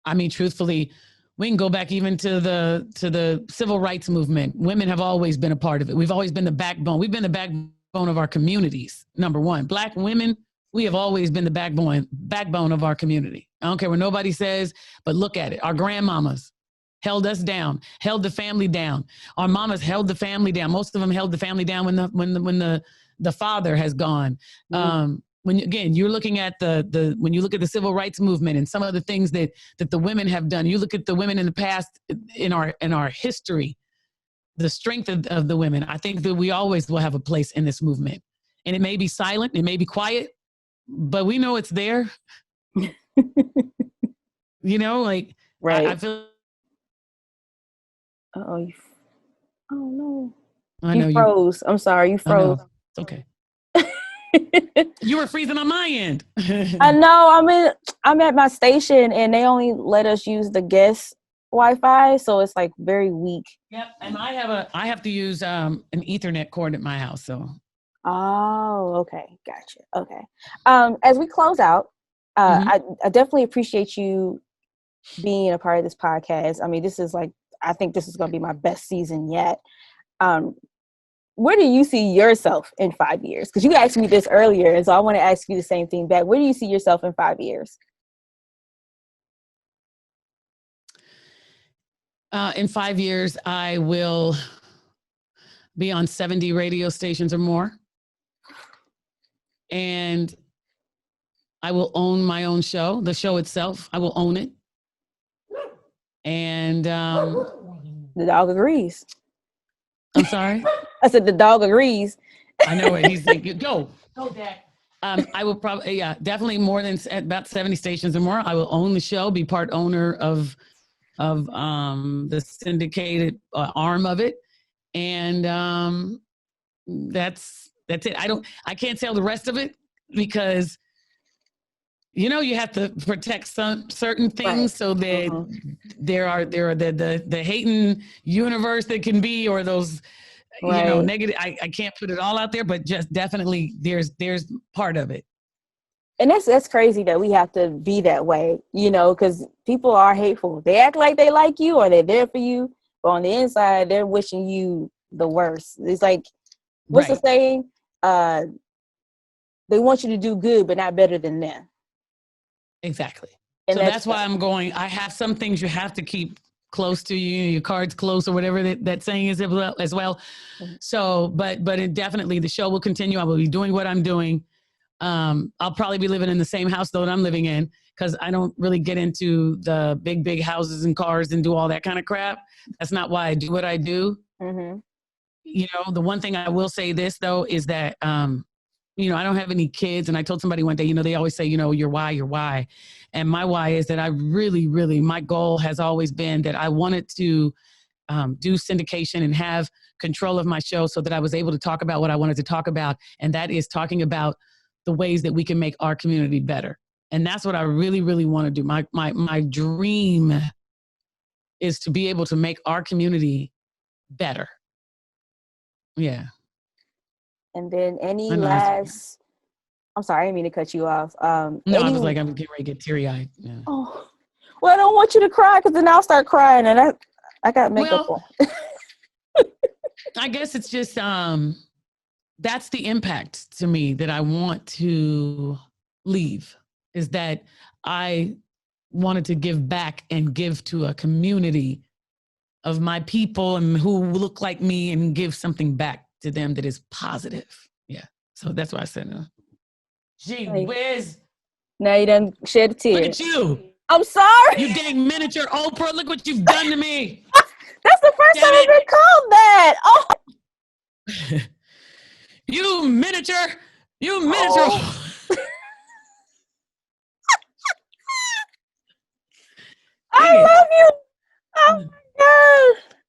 I mean, truthfully, we can go back even to the civil rights movement. Women have always been a part of it. We've always been the backbone. We've been the backbone of our communities. Number one, Black women, we have always been the backbone of our community. I don't care what nobody says, but look at it. Our grandmamas held us down, held the family down. Our mamas held the family down. Most of them held the family down when the father has gone. When again, you're looking at when you look at the civil rights movement and some of the things that the women have done, you look at the women in the past in our history, the strength of the women. I think that we always will have a place in this movement, and it may be silent, it may be quiet, but we know it's there. Like right. I feel. Oh no! I You know froze. I'm sorry, you froze. It's okay. You were freezing on my end. I know. I'm at my station, and they only let us use the guest Wi-Fi, so it's like very weak. Yep, and I have to use an Ethernet cord at my house. So. Oh, okay, gotcha. Okay. As we close out, I definitely appreciate you being a part of this podcast. I mean, I think this is going to be my best season yet. Where do you see yourself in 5 years? Because you asked me this earlier, and so I want to ask you the same thing back. Where do you see yourself in 5 years? In 5 years, I will be on 70 radio stations or more. And I will own my own show, the show itself. I will own it. And the dog agrees. I'm sorry? I said the dog agrees. I know it. He's like, go, Dad. I will probably, definitely more than about 70 stations or more. I will own the show, be part owner of the syndicated arm of it. And that's it. I can't tell the rest of it because, you have to protect certain things, right, so that there are the hating universe that can be, or those, right, negative. I can't put it all out there, but just definitely there's part of it. And that's crazy that we have to be that way, because people are hateful. They act like they like you or they're there for you, but on the inside, they're wishing you the worst. It's like, what's the saying? They want you to do good, but not better than them. Exactly. And so that's why I'm going, I have some things you have to keep close to you, your cards close, or whatever that saying is as well. So, but it definitely, the show will continue. I will be doing what I'm doing. I'll probably be living in the same house though that I'm living in, because I don't really get into the big houses and cars and do all that kind of crap. That's not why I do what I do. Mm-hmm. The one thing I will say this though is that, I don't have any kids. And I told somebody one day, they always say, your why. And my why is that I really, really, my goal has always been that I wanted to do syndication and have control of my show so that I was able to talk about what I wanted to talk about. And that is talking about the ways that we can make our community better. And that's what I really, really want to do. My dream is to be able to make our community better. Yeah. And then any last, I'm sorry, I didn't mean to cut you off. No, I was like, I'm getting ready to get teary-eyed. Yeah. Oh, well, I don't want you to cry, because then I'll start crying, and I got makeup on. I guess it's just, that's the impact to me that I want to leave, is that I wanted to give back and give to a community of my people and who look like me, and give something back to them that is positive. Yeah. So that's why I said, gee whiz. Now you done shed a tear. Look at you. I'm sorry. You dang miniature Oprah. Look what you've done to me. That's the first time I've been called that. Oh. You miniature. Oh. I love you. Oh my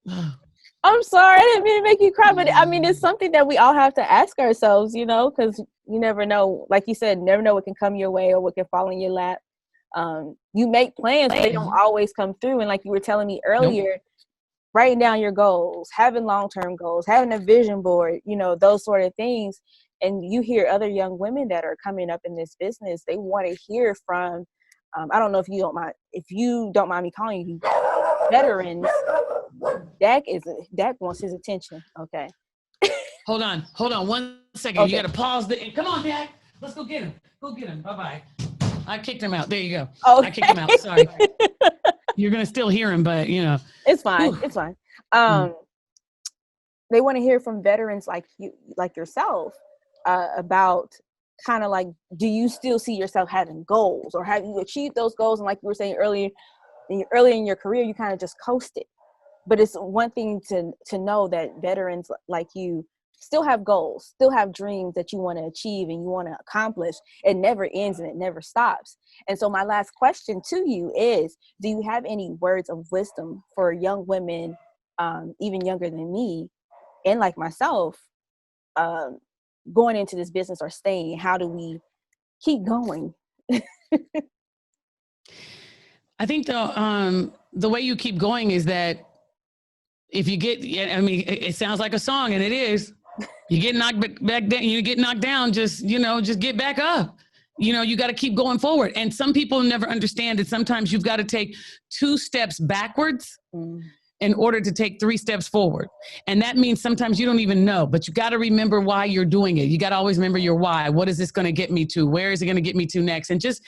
God. I'm sorry. I didn't mean to make you cry, but I mean, it's something that we all have to ask ourselves, because you never know. Like you said, never know what can come your way or what can fall in your lap. You make plans, but they don't always come through. And like you were telling me earlier, writing down your goals, having long-term goals, having a vision board, those sort of things. And you hear other young women that are coming up in this business, they want to hear from I don't know if you don't mind me calling you veterans. Dak wants his attention. Okay. Hold on 1 second. Okay. You got to pause come on, Dak. Let's go get him. Bye-bye. I kicked him out. There you go. Okay. I kicked him out. Sorry. You're going to still hear him, but it's fine. Whew. It's fine. They want to hear from veterans like you, like yourself, about kind of like, do you still see yourself having goals, or have you achieved those goals? And like you were saying earlier in your career, you kind of just coasted. But it's one thing to know that veterans like you still have goals, still have dreams that you want to achieve and you want to accomplish. It never ends and it never stops. And so my last question to you is, do you have any words of wisdom for young women, even younger than me, and like myself, going into this business or staying? How do we keep going? I think the way you keep going is that if you get, it sounds like a song, and it is. You get knocked back down. You get knocked down. Just get back up. You got to keep going forward. And some people never understand that sometimes you've got to take 2 steps backwards in order to take 3 steps forward. And that means sometimes you don't even know, but you got to remember why you're doing it. You got to always remember your why. What is this going to get me to? Where is it going to get me to next? And just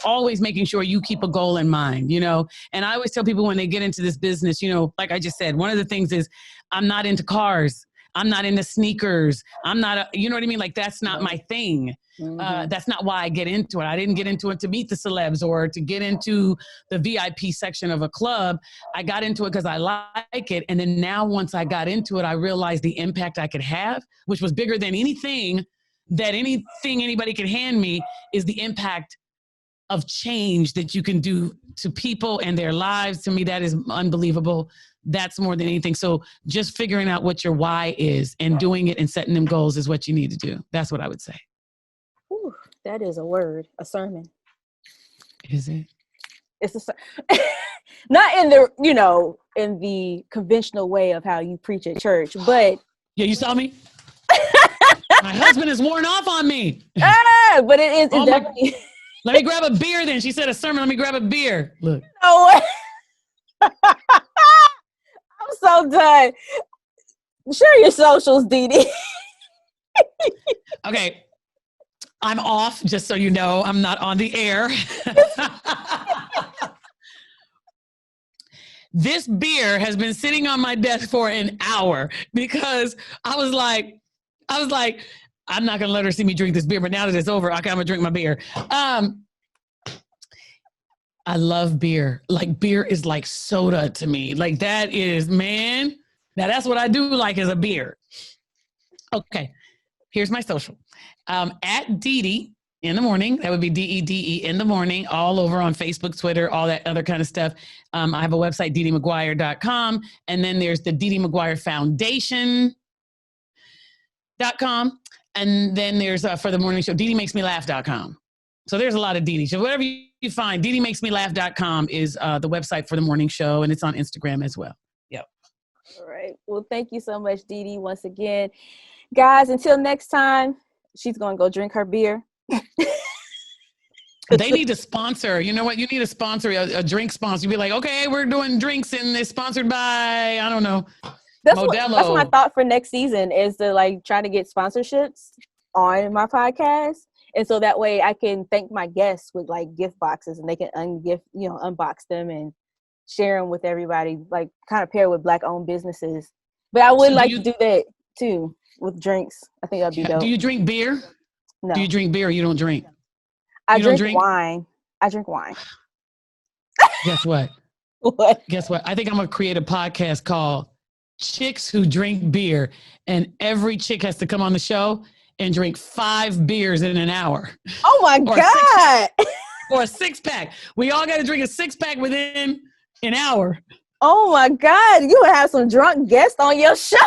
always making sure you keep a goal in mind, And I always tell people when they get into this business, like I just said, one of the things is I'm not into cars. I'm not into sneakers. I'm not, you know what I mean? Like, that's not my thing. That's not why I get into it. I didn't get into it to meet the celebs or to get into the VIP section of a club. I got into it because I like it. And then now once I got into it, I realized the impact I could have, which was bigger than anything anybody could hand me, is the impact of change that you can do to people and their lives. To me, that is unbelievable. That's more than anything. So just figuring out what your why is and doing it and setting them goals is what you need to do. That's what I would say. Ooh, that is a word, a sermon. Is it? It's not in the, in the conventional way of how you preach at church, but. Yeah, you saw me? My husband is worn off on me. But it is definitely. Let me grab a beer then. She said a sermon. Let me grab a beer. Look. No. I'm so done. Share your socials, DeDe. Okay. I'm off, just so you know. I'm not on the air. This beer has been sitting on my desk for an hour because I was like, I'm not going to let her see me drink this beer, but now that it's over, I'm going to drink my beer. I love beer. Like, beer is like soda to me. Like, that is, man, now that's what I do like, is a beer. Okay. Here's my social. At DeDe in the morning. That would be DeDe in the morning, all over on Facebook, Twitter, all that other kind of stuff. I have a website, DeDeMcGuire.com. And then there's the DeDe McGuire Foundation.com. And then there's for the morning show, DeDeMakesMeLaugh.com. So there's a lot of DeDe. So whatever you find, DeDeMakesMeLaugh.com is the website for the morning show. And it's on Instagram as well. Yep. All right. Well, thank you so much, DeDe, once again. Guys, until next time, she's going to go drink her beer. They need to sponsor. You know what? You need to sponsor, a drink sponsor. You'd be like, okay, we're doing drinks and it's sponsored by, I don't know, Modelo. That's my thought for next season, is to try to get sponsorships on my podcast. And so that way I can thank my guests with gift boxes, and they can unbox them and share them with everybody, kind of pair with Black owned businesses. But I would to do that too with drinks. I think that'd be dope. Do you drink beer? No. Do you drink beer or you don't drink? I drink wine. I drink wine. Guess what? What? Guess what? I think I'm going to create a podcast called Chicks Who Drink Beer. And every chick has to come on the show and drink 5 beers in an hour. Oh my God. Or a 6-pack. We all got to drink a 6-pack within an hour. Oh my God. You would have some drunk guests on your show.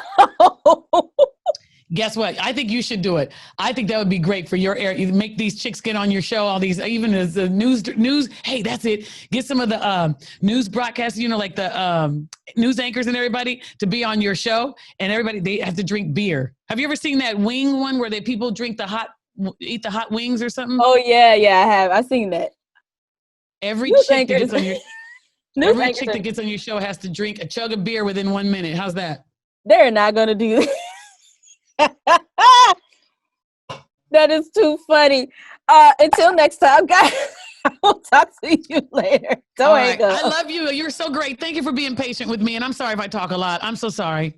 Guess what? I think you should do it. I think that would be great for your area. You make these chicks get on your show, all these, even as the news. Hey, that's it. Get some of the news broadcasters, like the news anchors and everybody to be on your show, and everybody, they have to drink beer. Have you ever seen that wing one where people eat the hot wings or something? Oh yeah, I have. I've seen that. Every News chick that anchors. gets on your News every anchors chick are- that gets on your show has to drink a chug of beer within 1 minute. How's that? They're not gonna do that. That is too funny. Until next time, guys. I will talk to you later. Don't All hang right. up. I love you. You're so great. Thank you for being patient with me. And I'm sorry if I talk a lot. I'm so sorry.